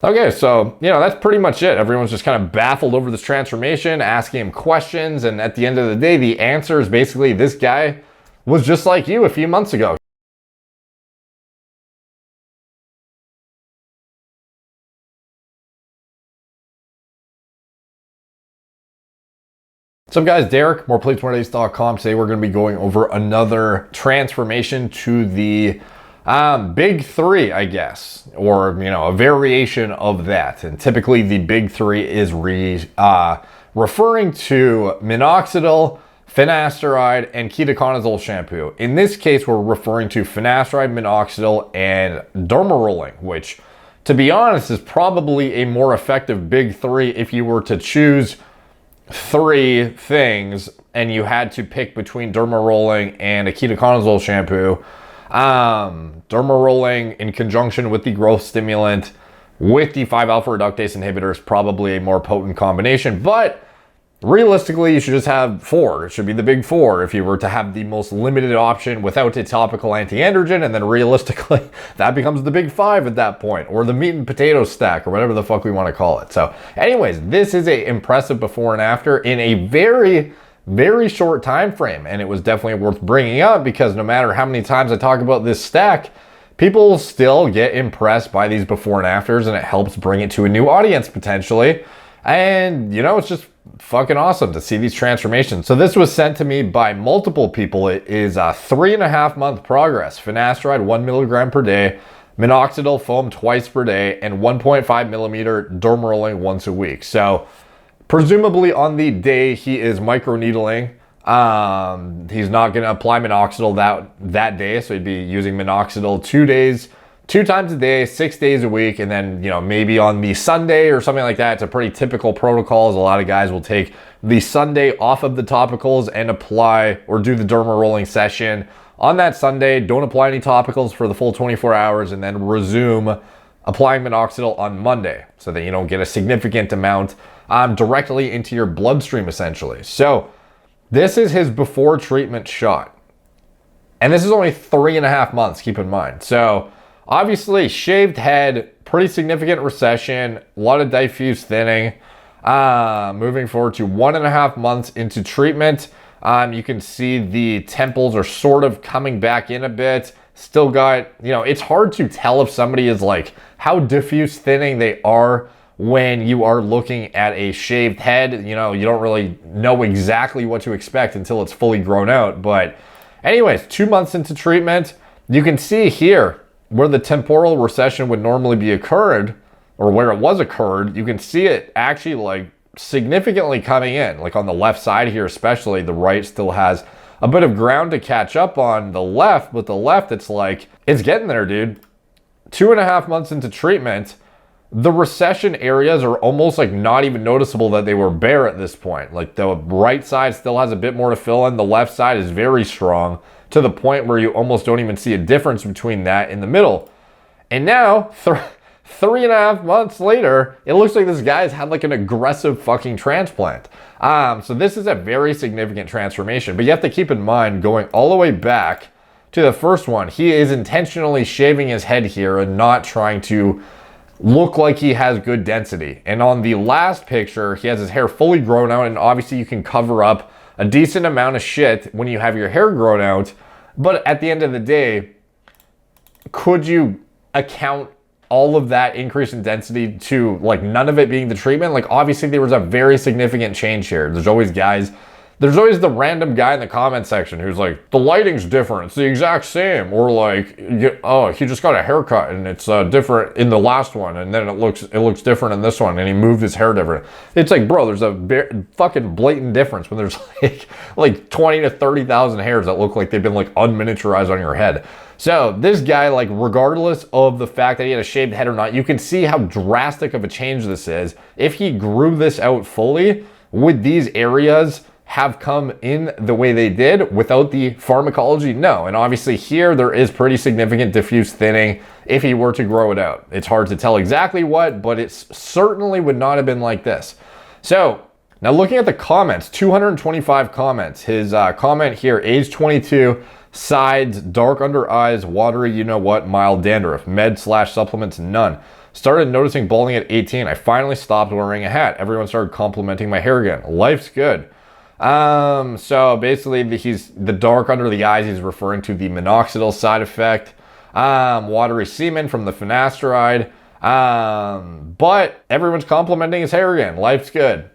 Okay, so, that's pretty much it. Everyone's just kind of baffled over this transformation, asking him questions, and at the end of the day, the answer is basically this guy was just like you a few months ago. What's up, guys? Derek, moreplates.com. Today we're going to be going over another transformation to the big three, I guess, or a variation of that. And typically the big three is referring to minoxidil, finasteride, and ketoconazole shampoo. In this case, we're referring to finasteride, minoxidil, and dermarolling, which, to be honest, is probably a more effective big three if you were to choose three things and you had to pick between dermarolling and a ketoconazole shampoo. Dermarolling in conjunction with the growth stimulant with the 5-alpha reductase inhibitor is probably a more potent combination, but realistically you should just have 4. It should be the big 4 if you were to have the most limited option without a topical anti-androgen, and then realistically that becomes the big 5 at that point, or the meat and potato stack, or whatever the fuck we want to call it. So anyways, this is a impressive before and after in a very, very short time frame, and it was definitely worth bringing up because no matter how many times I talk about this stack, people will still get impressed by these before and afters, and it helps bring it to a new audience potentially. And it's just fucking awesome to see these transformations. So this was sent to me by multiple people. It is a 3.5 month progress. Finasteride 1 milligram per day, minoxidil foam twice per day, and 1.5 millimeter dermarolling once a week. So presumably on the day he is microneedling, he's not going to apply minoxidil that day. So he'd be using minoxidil 2 times a day, 6 days a week, and then, maybe on the Sunday or something like that. It's a pretty typical protocol. A lot of guys will take the Sunday off of the topicals and apply or do the dermarolling session on that Sunday. Don't apply any topicals for the full 24 hours and then resume applying minoxidil on Monday so that you don't get a significant amount directly into your bloodstream, essentially. So this is his before treatment shot. And this is only 3.5 months, keep in mind. So obviously, shaved head, pretty significant recession, a lot of diffuse thinning. Moving forward to 1.5 months into treatment, you can see the temples are sort of coming back in a bit. Still got, it's hard to tell if somebody is like how diffuse thinning they are when you are looking at a shaved head. You don't really know exactly what to expect until it's fully grown out. But anyways, 2 months into treatment, you can see here where the temporal recession would normally be occurred, or where it was occurred, you can see it actually like significantly coming in, like on the left side here, especially. The right still has a bit of ground to catch up on the left, but the left, it's like, it's getting there, dude. 2.5 months into treatment, the recession areas are almost like not even noticeable that they were bare at this point. Like the right side still has a bit more to fill in. The left side is very strong, to the point where you almost don't even see a difference between that in the middle. And now, 3.5 months later, it looks like this guy's had like an aggressive fucking transplant. So this is a very significant transformation. But you have to keep in mind, going all the way back to the first one, he is intentionally shaving his head here and not trying to look like he has good density. And on the last picture, he has his hair fully grown out, and obviously you can cover up a decent amount of shit when you have your hair grown out. But at the end of the day, could you account all of that increase in density to like none of it being the treatment? Like obviously there was a very significant change here. There's always the random guy in the comment section who's like, the lighting's different, it's the exact same, or like, oh, he just got a haircut and it's different in the last one, and then it looks different in this one, and he moved his hair different. It's like, bro, there's a fucking blatant difference when there's like 20 to 30,000 hairs that look like they've been like unminiaturized on your head. So this guy, like, regardless of the fact that he had a shaved head or not, you can see how drastic of a change this is. If he grew this out fully, would these areas have come in the way they did without the pharmacology? No. And obviously here there is pretty significant diffuse thinning if he were to grow it out. It's hard to tell exactly what, but it certainly would not have been like this. So now looking at the comments, 225 comments. His comment here, age 22, sides, dark under eyes, watery, you know what, mild dandruff, med/supplements, none. Started noticing balding at 18. I finally stopped wearing a hat. Everyone started complimenting my hair again. Life's good. So basically the dark under the eyes, he's referring to the minoxidil side effect. Watery semen from the finasteride. But everyone's complimenting his hair again. Life's good.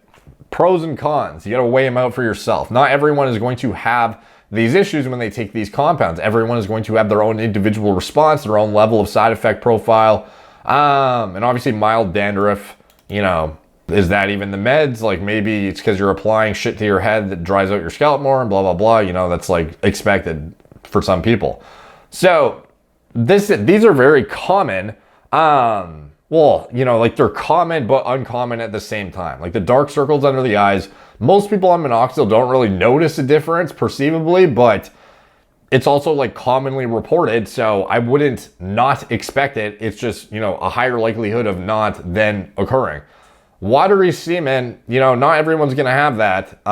Pros and cons. You got to weigh them out for yourself. Not everyone is going to have these issues when they take these compounds. Everyone is going to have their own individual response, their own level of side effect profile. And obviously mild dandruff, you know, is that even the meds? Like maybe it's because you're applying shit to your head that dries out your scalp more and blah, blah, blah. You know, that's like expected for some people. So these are very common. Well, you know, like they're common but uncommon at the same time. Like the dark circles under the eyes, most people on minoxidil don't really notice a difference perceivably, but it's also like commonly reported, so I wouldn't not expect it. It's just, you know, a higher likelihood of not then occurring. Watery semen, you know, not everyone's gonna have that,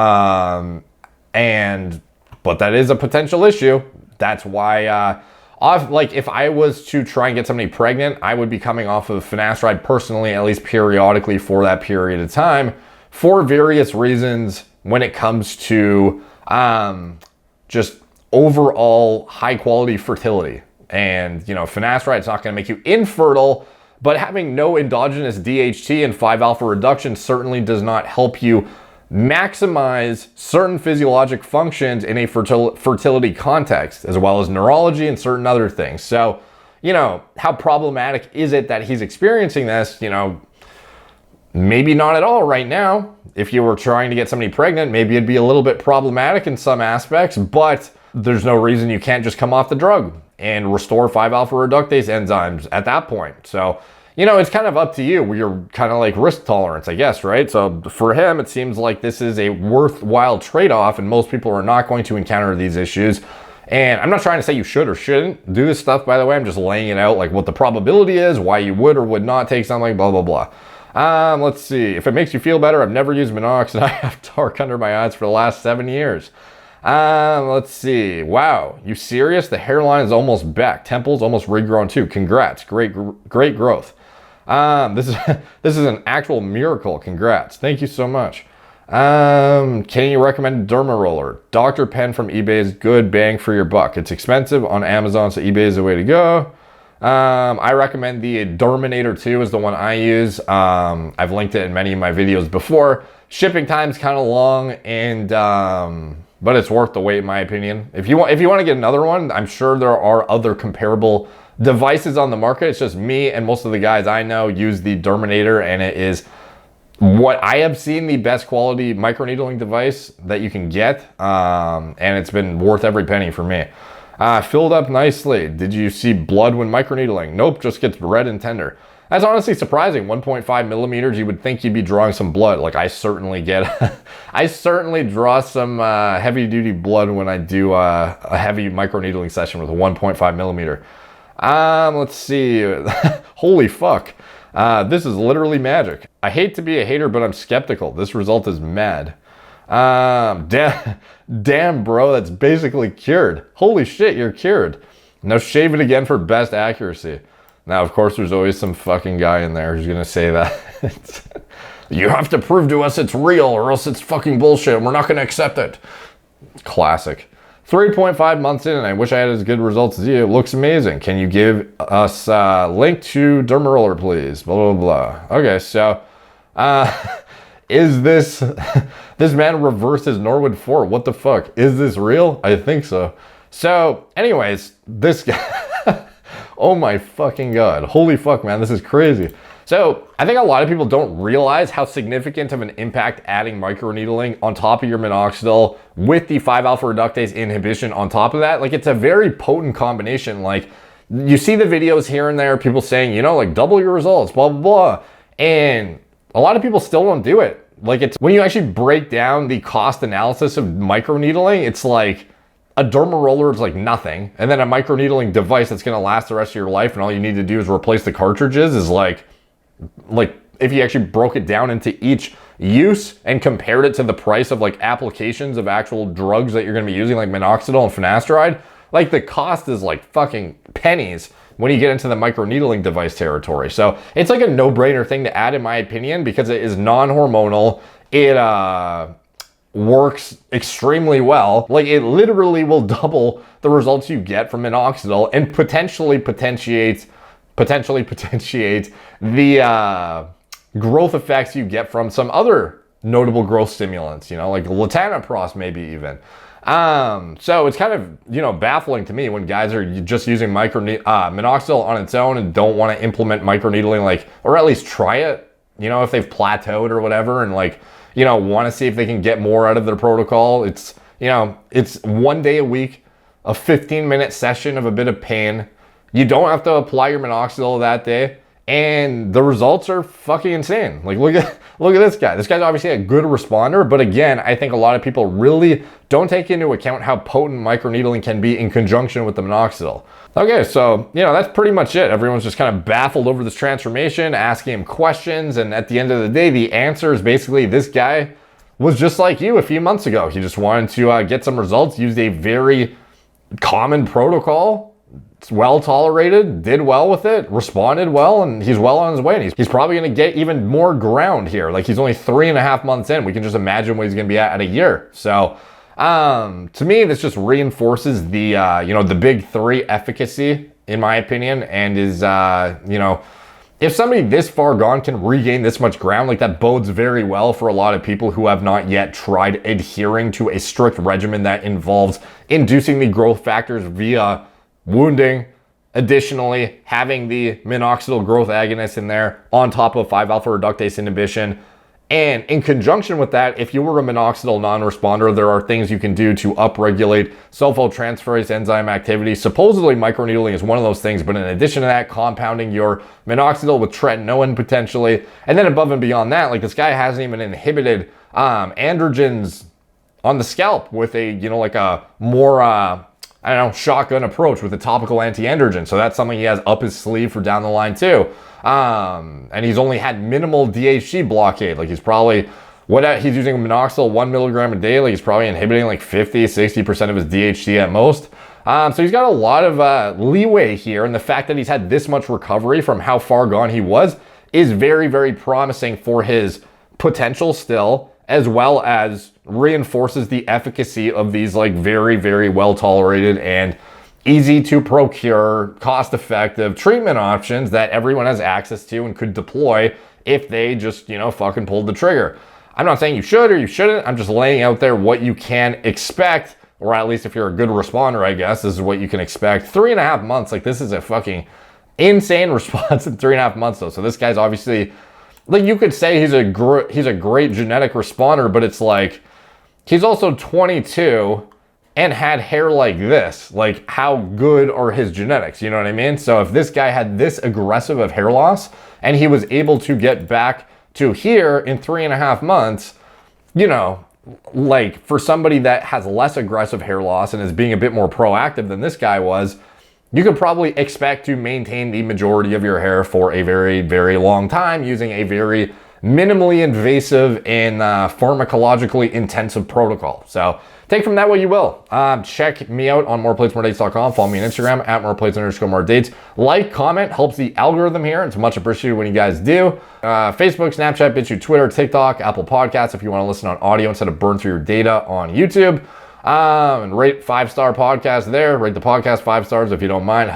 but that is a potential issue. That's why, like if I was to try and get somebody pregnant, I would be coming off of finasteride personally, at least periodically for that period of time, for various reasons when it comes to just overall high quality fertility. And you know, finasteride is not going to make you infertile, but having no endogenous DHT and 5-alpha reduction certainly does not help you maximize certain physiologic functions in a fertility context, as well as neurology and certain other things. So, you know, how problematic is it that he's experiencing this? You know, maybe not at all right now. If you were trying to get somebody pregnant, maybe it'd be a little bit problematic in some aspects, but there's no reason you can't just come off the drug and restore 5-alpha reductase enzymes at that point. So, you know, it's kind of up to you. You're kind of like risk tolerance, I guess, right? So for him, it seems like this is a worthwhile trade-off, and most people are not going to encounter these issues. And I'm not trying to say you should or shouldn't do this stuff, by the way. I'm just laying it out, like what the probability is, why you would or would not take something, blah, blah, blah. Let's see. If it makes you feel better, I've never used Minox, and I have dark under my eyes for the last 7 years. Let's see. Wow, you serious? The hairline is almost back. Temples almost regrown too. Congrats. Great growth. This is an actual miracle. Congrats. Thank you so much. Can you recommend a derma roller? Dr. Pen from eBay is good bang for your buck. It's expensive on Amazon, so eBay is the way to go. I recommend the Derminator 2 is the one I use. I've linked it in many of my videos before. Shipping time's kind of long, and but it's worth the wait in my opinion. If you want to get another one, I'm sure there are other comparable devices on the market. It's just me and most of the guys I know use the Derminator, and it is what I have seen the best quality microneedling device that you can get, and it's been worth every penny for me. Filled up nicely. Did you see blood when microneedling? Nope, just gets red and tender. That's honestly surprising. 1.5 millimeters, you would think you'd be drawing some blood. Like I certainly get, I certainly draw some heavy duty blood when I do a heavy microneedling session with a 1.5 millimeter. Let's see. Holy fuck. This is literally magic. I hate to be a hater, but I'm skeptical. This result is mad. Damn, bro, that's basically cured. Holy shit, you're cured. Now shave it again for best accuracy. Now, of course, there's always some fucking guy in there who's gonna say that. You have to prove to us it's real or else it's fucking bullshit and we're not gonna accept it. Classic. 3.5 months in and I wish I had as good results as you. It looks amazing. Can you give us a link to derma roller, please? Blah, blah, blah. Okay, so is this this man reverses Norwood 4? What the fuck? Is this real? I think so. So anyways, this guy, oh my fucking God. Holy fuck, man, this is crazy. So I think a lot of people don't realize how significant of an impact adding microneedling on top of your minoxidil with the 5-alpha reductase inhibition on top of that. Like it's a very potent combination. Like you see the videos here and there, people saying, you know, like double your results, blah, blah, blah. And a lot of people still don't do it. Like it's when you actually break down the cost analysis of microneedling, it's like a derma roller is like nothing. And then a microneedling device that's going to last the rest of your life and all you need to do is replace the cartridges is like if you actually broke it down into each use and compared it to the price of like applications of actual drugs that you're going to be using like minoxidil and finasteride, like the cost is like fucking pennies when you get into the microneedling device territory. So it's like a no-brainer thing to add, in my opinion, because it is non-hormonal. It works extremely well. Like, it literally will double the results you get from minoxidil and potentially potentiate the growth effects you get from some other notable growth stimulants, like latanoprost maybe even. So it's kind of, baffling to me when guys are just using minoxidil on its own and don't want to implement microneedling, or at least try it, if they've plateaued or whatever, and want to see if they can get more out of their protocol. It's, it's 1 day a week, a 15-minute session of a bit of pain. You don't have to apply your minoxidil that day, and the results are fucking insane. Like, look at this guy. This guy's obviously a good responder, but again, I think a lot of people really don't take into account how potent microneedling can be in conjunction with the minoxidil. Okay, so, that's pretty much it. Everyone's just kind of baffled over this transformation, asking him questions, and at the end of the day, the answer is basically this guy was just like you a few months ago. He just wanted to get some results, used a very common protocol. It's well tolerated, did well with it, responded well, and he's well on his way. And he's probably going to get even more ground here. Like, he's only 3.5 months in. We can just imagine what he's going to be at a year. So, to me, this just reinforces the, the big three efficacy, in my opinion, and is, if somebody this far gone can regain this much ground, like, that bodes very well for a lot of people who have not yet tried adhering to a strict regimen that involves inducing the growth factors via wounding. Additionally, having the minoxidil growth agonist in there on top of 5-alpha reductase inhibition. And in conjunction with that, if you were a minoxidil non-responder, there are things you can do to upregulate sulfotransferase enzyme activity. Supposedly, microneedling is one of those things, but in addition to that, compounding your minoxidil with tretinoin potentially. And then above and beyond that, like, this guy hasn't even inhibited androgens on the scalp with a, like a more, shotgun approach with a topical anti-androgen. So that's something he has up his sleeve for down the line too. And he's only had minimal DHT blockade. Like, he's probably, he's using minoxidil 1 milligram a day. Like, he's probably inhibiting like 50-60% of his DHT at most. So he's got a lot of leeway here. And the fact that he's had this much recovery from how far gone he was is very, very promising for his potential still, as well as reinforces the efficacy of these like very, very well tolerated and easy to procure, cost effective treatment options that everyone has access to and could deploy if they just, fucking pulled the trigger. I'm not saying you should or you shouldn't. I'm just laying out there what you can expect, or at least if you're a good responder, I guess, this is what you can expect. 3.5 months, like, this is a fucking insane response in 3.5 months though. So this guy's obviously, like, you could say he's a great genetic responder, but it's like, he's also 22 and had hair like this. Like, how good are his genetics? You know what I mean? So if this guy had this aggressive of hair loss and he was able to get back to here in 3.5 months, like, for somebody that has less aggressive hair loss and is being a bit more proactive than this guy was, you could probably expect to maintain the majority of your hair for a very, very long time using a very minimally invasive and pharmacologically intensive protocol. So take from that what you will. Check me out on moreplatesmoredates.com. Follow me on Instagram at moreplates_moredates. Like, comment, helps the algorithm here. It's much appreciated when you guys do. Facebook, Snapchat, BitChute, Twitter, TikTok, Apple Podcasts if you want to listen on audio instead of burn through your data on YouTube. And rate 5-star podcast there. Rate the podcast 5 stars if you don't mind.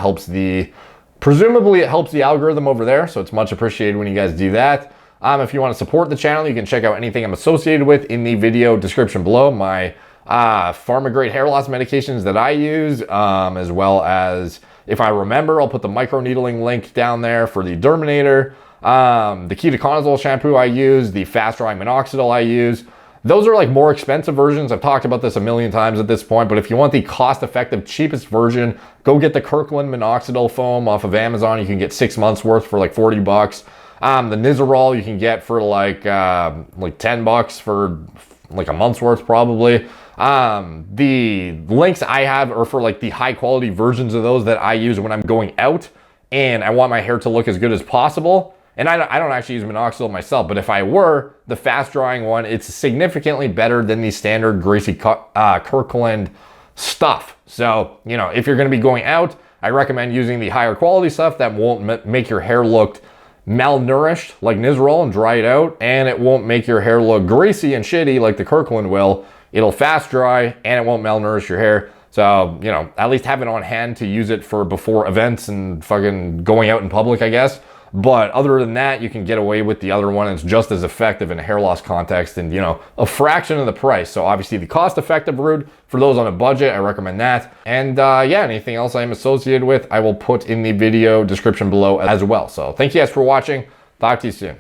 Presumably it helps the algorithm over there. So it's much appreciated when you guys do that. If you want to support the channel, you can check out anything I'm associated with in the video description below. My pharma-grade hair loss medications that I use, as well as, if I remember, I'll put the microneedling link down there for the Derminator, the ketoconazole shampoo I use, the fast-drying minoxidil I use. Those are like more expensive versions. I've talked about this a million times at this point, but if you want the cost-effective, cheapest version, go get the Kirkland minoxidil foam off of Amazon. You can get 6 months worth for like $40. The Nizoral you can get for like $10 for like a month's worth probably. The links I have are for like the high quality versions of those that I use when I'm going out and I want my hair to look as good as possible. And I don't actually use minoxidil myself, but if I were, the fast drying one, it's significantly better than the standard greasy Kirkland stuff. So, if you're going to be going out, I recommend using the higher quality stuff that won't make your hair look malnourished like Nizoral and dry it out, and it won't make your hair look greasy and shitty like the Kirkland will. It'll fast dry and it won't malnourish your hair. So, you know, at least have it on hand to use it for before events and fucking going out in public, I guess. But other than that, you can get away with the other one. It's just as effective in a hair loss context and, you know, a fraction of the price. So obviously the cost-effective route for those on a budget, I recommend that. And yeah, anything else I'm associated with, I will put in the video description below as well. So thank you guys for watching. Talk to you soon.